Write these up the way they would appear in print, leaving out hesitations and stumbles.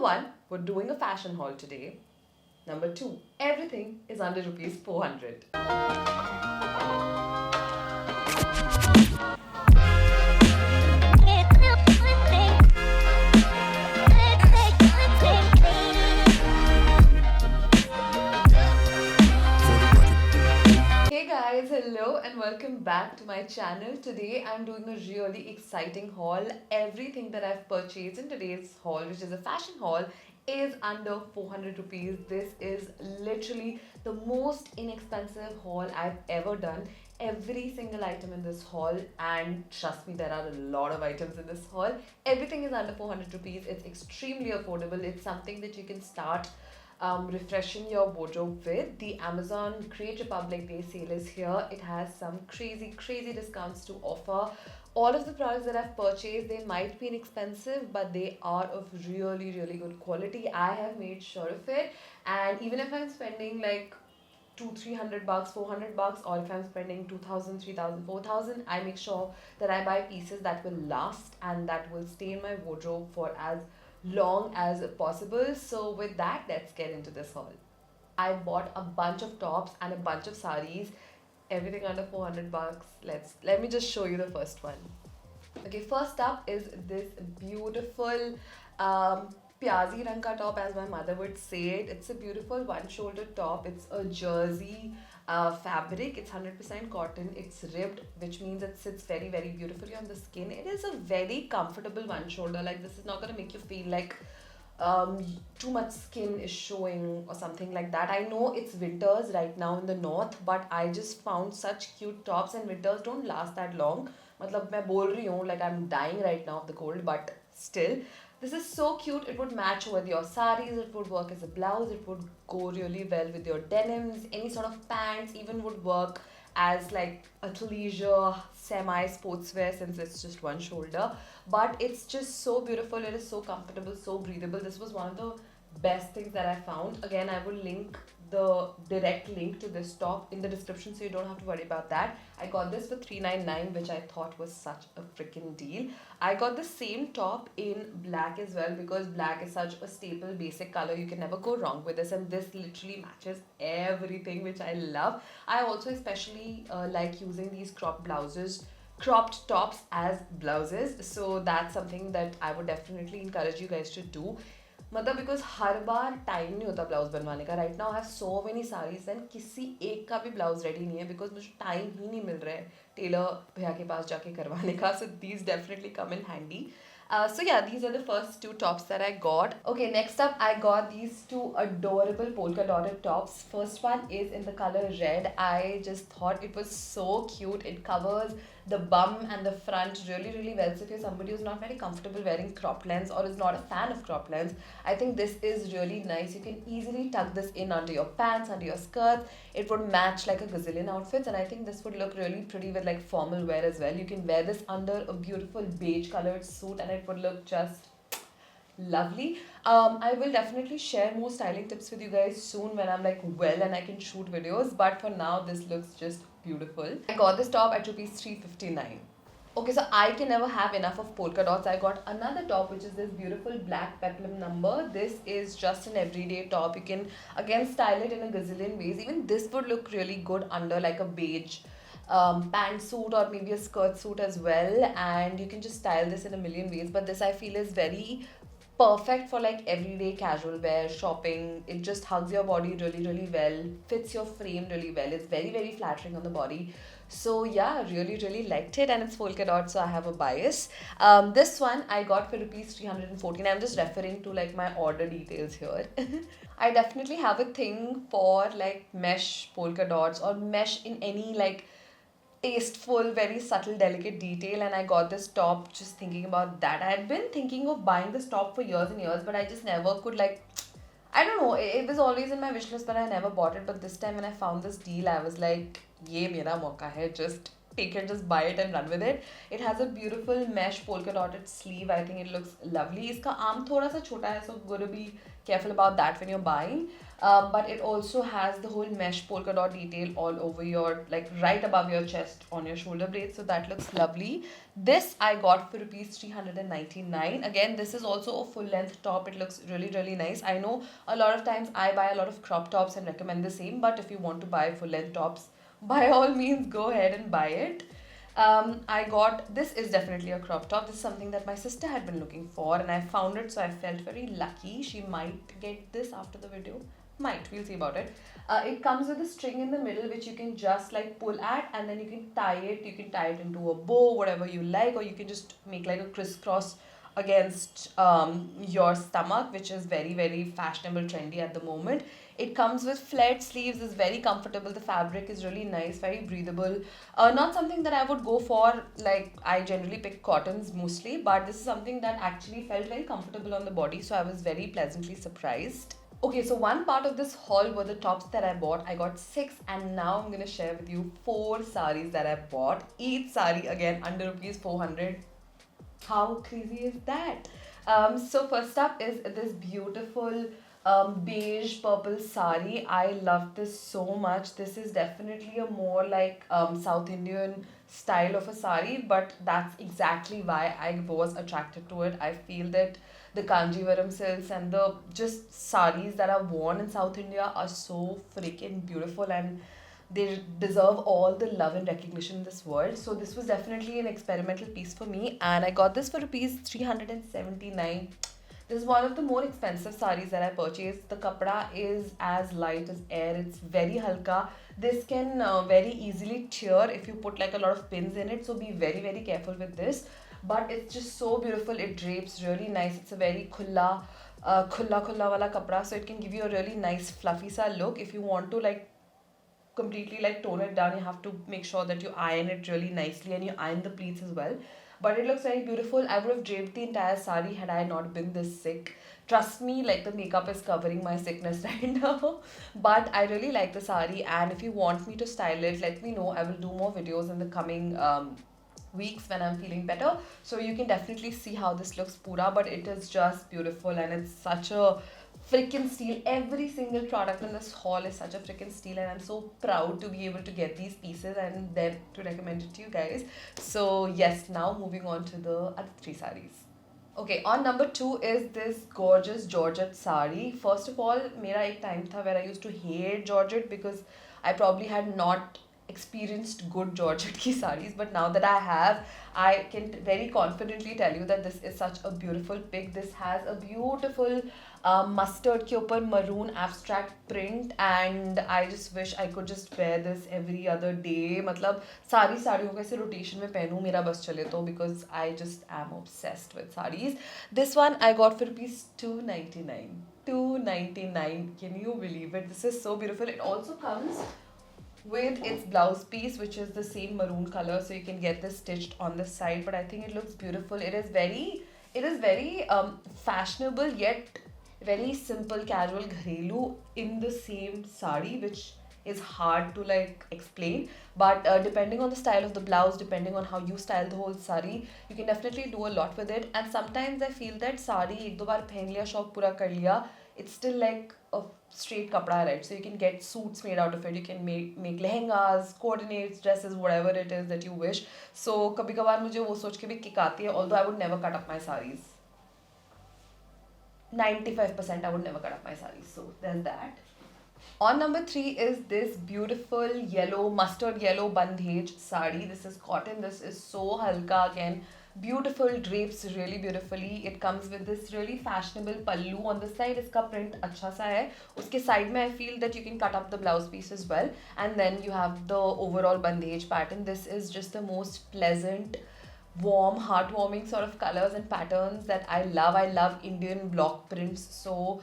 one, we're doing a fashion haul today. Number two, everything is under rupees 400. Hey guys, hello and welcome back to my channel. Today I'm doing a really exciting haul. Everything that I've purchased in today's haul, which is a fashion haul, is under 400 rupees. This is literally the most inexpensive haul I've ever done. Every single item in this haul, and trust me, there are a lot of items in this haul. Everything is under 400 rupees. It's extremely affordable. It's something that you can start refreshing your wardrobe with. The Amazon Great Republic Day sale is here. It has some crazy discounts to offer. All of the products that I've purchased, they might be inexpensive, but they are of really good quality. I have made sure of it. And even if I'm spending like 200-300 bucks, 400 bucks, or if I'm spending 2000, 3000, 4000, I make sure that I buy pieces that will last and that will stay in my wardrobe for as long as possible. So with that, let's get into this haul. I bought a bunch of tops and a bunch of saris, everything under 400 bucks. Let me just show you the first one. Okay, first up is this beautiful Pyazi rang ka top, as my mother would say it. It's a beautiful one-shoulder top. It's a jersey fabric. It's 100% cotton. It's ribbed, which means it sits very beautifully on the skin. It is a very comfortable one-shoulder. Like, this is not going to make you feel like too much skin is showing or something like that. I know it's winters right now in the north, but I just found such cute tops, and winters don't last that long. मतलब मैं बोल रही हूँ, like I'm dying right now of the cold, but still, this is so cute. It would match with your saris, it would work as a blouse, it would go really well with your denims, any sort of pants, even would work as like athleisure, semi sportswear, since it's just one shoulder. But it's just so beautiful. It is so comfortable, so breathable. This was one of the best things that I found. Again, I will link the direct link to this top in the description, so you don't have to worry about that. I got this for 399, which I thought was such a freaking deal. I got the same top in black as well, because black is such a staple basic color. You can never go wrong with this, and this literally matches everything, which I love. I also especially like using these cropped tops as blouses, so that's something that I would definitely encourage you guys to do. मतलब because her bar time नहीं होता blouse बनवाने का. Right now I have so many saris and किसी एक का भी blouse ready नहीं है, बिकॉज मुझे टाइम ही नहीं मिल रहा है टेलर भैया के पास जाके करवाने का. So these definitely come in handy. So yeah, these are the first two tops that I got. Okay, next up I got these two adorable polka dotted tops. First one is in the color red. I just thought it was so cute. It covers the bum and the front really well. So if you're somebody who's not very comfortable wearing crop lengths or is not a fan of crop lengths, I think this is really nice. You can easily tuck this in under your pants, under your skirts. It would match like a gazillion outfits, and I think this would look really pretty with like formal wear as well. You can wear this under a beautiful beige colored suit and it would look just lovely. I will definitely share more styling tips with you guys soon when I'm like well and I can shoot videos, but for now this looks just beautiful. I got this top at rupees 359. Okay, so I can never have enough of polka dots. I got another top, which is this beautiful black peplum number. This is just an everyday top. You can again style it in a gazillion ways. Even this would look really good under like a beige pantsuit or maybe a skirt suit as well, and you can just style this in a million ways. But this I feel is very perfect for like everyday casual wear, shopping. It just hugs your body really well, fits your frame really well. It's very flattering on the body. So yeah, really liked it, and it's polka dot, so I have a bias. This one I got for rupees 314. I'm just referring to like my order details here. I definitely have a thing for like mesh polka dots or mesh in any like tasteful, very subtle, delicate detail, and I got this top just thinking about that. I had been thinking of buying this top for years and years, but I just never could like, I don't know, it was always in my wish list, but I never bought it. But this time when I found this deal, I was like, ये मेरा मौका है, just take it, just buy it and run with it. It has a beautiful mesh polka dotted sleeve. I think it looks lovely. इसका arm थोड़ा सा छोटा है, so gotta be careful about that when you're buying. But it also has the whole mesh polka dot detail all over your, like right above your chest on your shoulder blades. So that looks lovely. This I got for rupees 399. Again, this is also a full length top. It looks really, really nice. I know a lot of times I buy a lot of crop tops and recommend the same, but if you want to buy full length tops, by all means go ahead and buy it. I got, this is definitely a crop top. This is something that my sister had been looking for and I found it, so I felt very lucky. She might get this after the video. Might, we'll see about it. It comes with a string in the middle which you can just like pull at, and then you can tie it. You can tie it into a bow, whatever you like, or you can just make like a crisscross against your stomach, which is very, very fashionable, trendy at the moment. It comes with flared sleeves, is very comfortable. The fabric is really nice, very breathable. Not something that I would go for, like I generally pick cottons mostly, but this is something that actually felt very comfortable on the body, so I was very pleasantly surprised. Okay, so one part of this haul were the tops that I bought. I got 6, and now I'm gonna share with you 4 saris that I bought. Each sari again under rupees 400. How crazy is that? So first up is this beautiful beige purple sari. I love this so much. This is definitely a more like South Indian style of a sari, but that's exactly why I was attracted to it. I feel that the Kanjivaram silks and the just saris that are worn in South India are so freaking beautiful, and they deserve all the love and recognition in this world. So this was definitely an experimental piece for me, and I got this for rupees 379. This is one of the more expensive saris that I purchased. The kapda is as light as air. It's very halka. This can very easily tear if you put like a lot of pins in it. So be very, very careful with this. But it's just so beautiful. It drapes really nice. It's a very khulla wala kapda. So it can give you a really nice fluffy sa look. If you want to like completely like tone it down, you have to make sure that you iron it really nicely, and you iron the pleats as well. But it looks very beautiful. I would have draped the entire sari had I not been this sick. Trust me, like the makeup is covering my sickness right now. But I really like the sari, and if you want me to style it, let me know. I will do more videos in the coming weeks when I'm feeling better. So you can definitely see how this looks pura, but it is just beautiful, and it's such a freaking steal. Every single product in this haul is such a freaking steal, and I'm so proud to be able to get these pieces and then to recommend it to you guys. So yes, now moving on to the other 3 saris. Okay, on number 2 is this gorgeous Georgette sari. First of all, मेरा एक time था where I used to hate Georgette because I probably had not experienced good Georgette ki saris, but now that I have, I can very confidently tell you that this is such a beautiful pick. This has a beautiful mustard के ऊपर maroon abstract print, and I just wish I could just wear this every other day. मतलब सारी साड़ियों को ऐसे rotation में पहनूं मेरा बस चले तो, because I just am obsessed with saris. This one I got for rupees 299. 299. Can you believe it? This is so beautiful. It also comes with its blouse piece, which is the same maroon color, so you can get this stitched on the side. But I think it looks beautiful. It is very fashionable yet very simple, casual, gharelu in the same sari, which is hard to like explain. But depending on the style of the blouse, depending on how you style the whole sari, you can definitely do a lot with it. And sometimes I feel that sari ek do baar pehen liya, shauk pura kar liya, it's still like a straight kapda, right? So you can get suits made out of it. You can make lehengas, coordinates, dresses, whatever it is that you wish. So kabhi kabhar mujhe wo soch ke bhi kick aati hai, although I would never cut up my saris. 95% I would never cut up my saris. So there's that. On number 3 is this beautiful yellow, mustard yellow bandhej sari. This is cotton. This is so halka again. Beautiful, drapes really beautifully. It comes with this really fashionable pallu on the side. इसका print अच्छा सा है. उसके side में I feel that you can cut up the blouse piece as well. And then you have the overall bandhej pattern. This is just the most pleasant, warm, heartwarming sort of colors and patterns that I love. I love Indian block prints. So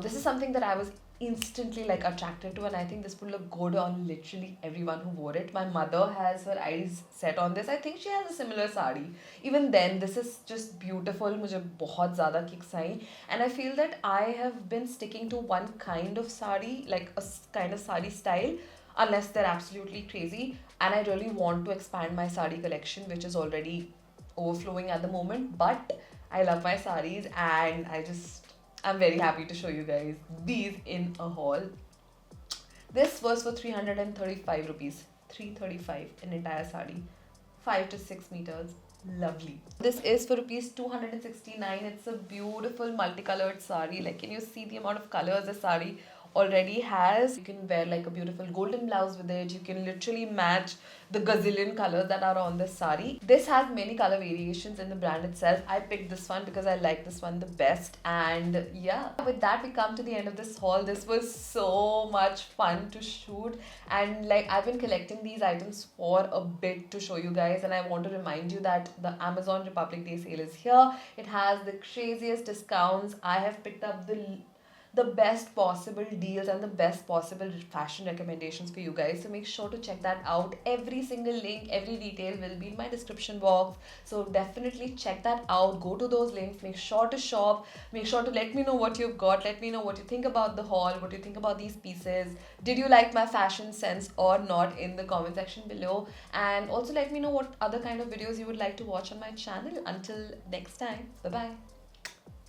this is something that I was instantly like attracted to, and I think this would look good on literally everyone who wore it. My mother has her eyes set on this. I think she has a similar sari. Even then, this is just beautiful. मुझे बहुत ज़्यादा kicks I, and I feel that I have been sticking to one kind of sari, like a kind of sari style, unless they're absolutely crazy. And I really want to expand my sari collection, which is already overflowing at the moment. But I love my saris, and I'm very happy to show you guys these in a haul. This was for 335 rupees. 335 an entire sari. 5 to 6 meters. Lovely. This is for rupees 269. It's a beautiful multicolored sari. Like, can you see the amount of colors the sari already has? You can wear like a beautiful golden blouse with it. You can literally match the gazillion colors that are on this sari. This has many color variations in the brand itself. I picked this one because I like this one the best. And yeah, with that we come to the end of this haul. This was so much fun to shoot, and like, I've been collecting these items for a bit to show you guys, and I want to remind you that the Amazon Republic Day sale is here. It has the craziest discounts. I have picked up the best possible deals and the best possible fashion recommendations for you guys, so make sure to check that out. Every single link, every detail will be in my description box, so definitely check that out. Go to those links, make sure to shop, make sure to let me know what you've got, let me know what you think about the haul, what you think about these pieces. Did you like my fashion sense or not in the comment section below, and also let me know what other kind of videos you would like to watch on my channel. Until next time, bye bye.